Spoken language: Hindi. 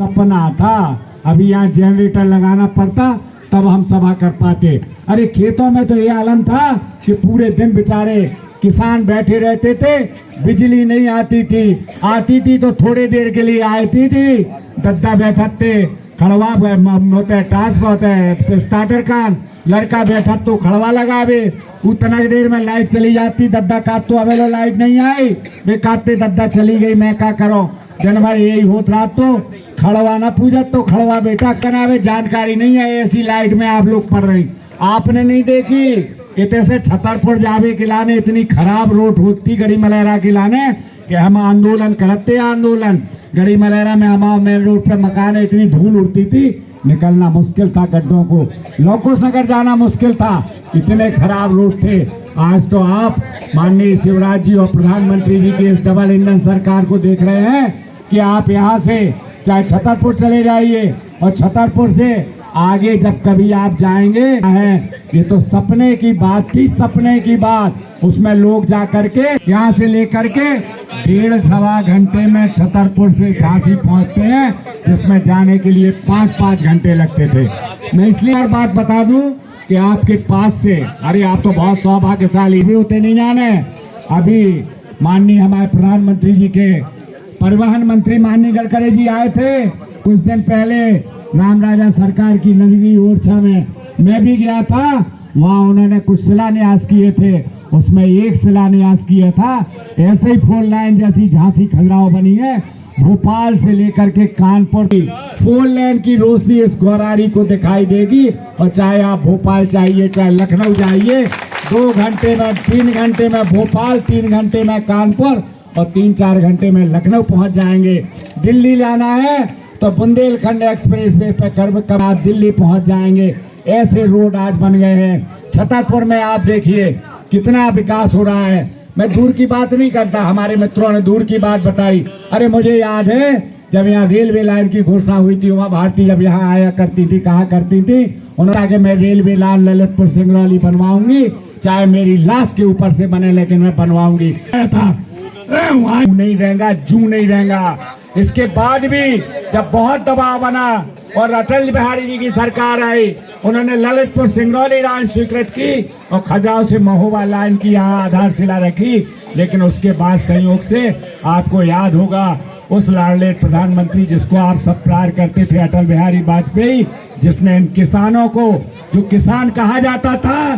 सपना था। अभी यहाँ जनरेटर लगाना पड़ता तब हम सभा कर पाते। अरे खेतों में तो ये आलम था कि पूरे दिन बेचारे किसान बैठे रहते थे, बिजली नहीं आती थी तो थोड़ी देर के लिए आती थी। दद्दा बैठा थे, खड़वा होता है, टाच होता है, स्टार्टर का लड़का बैठा तो खड़वा लगावे, उतना देर में लाइट चली जाती। दद्दा काट तो अवेलो लाइट नहीं आई, वे काटते दद्दा चली गई, मैं क्या करो। दिन भर यही होत रहा तो खड़वा ना पूजा तो खड़वा बेटा करावे। जानकारी नहीं है ऐसी लाइट में आप लोग पढ़ रही, आपने नहीं देखी। इतने से छतरपुर जावे के लाने इतनी खराब रोड होती गड़ी मलेरा के लाने कि हम आंदोलन करते। आंदोलन गड़ी मलेरा में हमारे मेन रोड पे मकान है, इतनी धूल उड़ती थी, निकलना मुश्किल था गड्ढों को। लोकुश नगर जाना मुश्किल था, इतने खराब रोड थे। आज तो आप माननीय शिवराज जी और प्रधानमंत्री जी की इस डबल इंजन सरकार को देख रहे हैं कि आप यहाँ से चाहे छतरपुर चले जाइए और छतरपुर से आगे जब कभी आप जाएंगे है, ये तो सपने की बात थी, सपने की बात। उसमें लोग जा करके यहाँ से लेकर के 1.5-1.25 घंटे में छतरपुर से झांसी पहुँचते हैं, जिसमें जाने के लिए 5-5 घंटे लगते थे। मैं इसलिए हर बात बता दूं कि आपके पास से, अरे आप तो बहुत सौभाग्यशाली भी होते नहीं जाने। अभी माननीय हमारे प्रधानमंत्री जी के परिवहन मंत्री माननीय गडकरी जी आए थे कुछ दिन पहले राम राजा सरकार की नगरी ओरछा में, मैं भी गया था। वहाँ उन्होंने कुछ शिलान्यास किए थे, उसमें एक शिलान्यास किया था ऐसे ही 4 लाइन जैसी झांसी खजुराहो बनी है, भोपाल से लेकर के कानपुर की 4 लाइन की रोशनी इस गौराड़ी को दिखाई देगी। और चाहे आप भोपाल चाहिए चाहे लखनऊ जाइए, 2 घंटे में 3 घंटे में भोपाल, 3 घंटे में कानपुर और 3-4 घंटे में लखनऊ पहुंच जाएंगे। दिल्ली जाना है तो बुंदेलखंड एक्सप्रेस वे पे कर आप दिल्ली पहुंच जाएंगे। ऐसे रोड आज बन गए हैं। छतरपुर में आप देखिए कितना विकास हो रहा है। मैं दूर की बात नहीं करता, हमारे मित्रों ने दूर की बात बताई। अरे मुझे याद है जब यहाँ रेलवे लाइन की घोषणा हुई थी, उमा भारती जब यहाँ आया करती थी, कहा करती थी, उन्होंने कहा कि मैं रेलवे लाइन ललितपुर सिंगरौली बनवाऊंगी, चाहे मेरी लाश के ऊपर से बने, लेकिन मैं बनवाऊंगी। वहाँ नहीं रहेगा, जू नहीं रहेगा। इसके बाद भी जब बहुत दबाव बना और अटल बिहारी जी की सरकार आई, उन्होंने ललितपुर सिंगरौली लाइन स्वीकृत की और खजुराहो से महोबा लाइन की यहाँ आधारशिला रखी। लेकिन उसके बाद संयोग से आपको याद होगा उस लाडले प्रधानमंत्री जिसको आप सब प्यार करते थे, अटल बिहारी वाजपेयी, जिसने इन किसानों को, जो किसान कहा जाता था,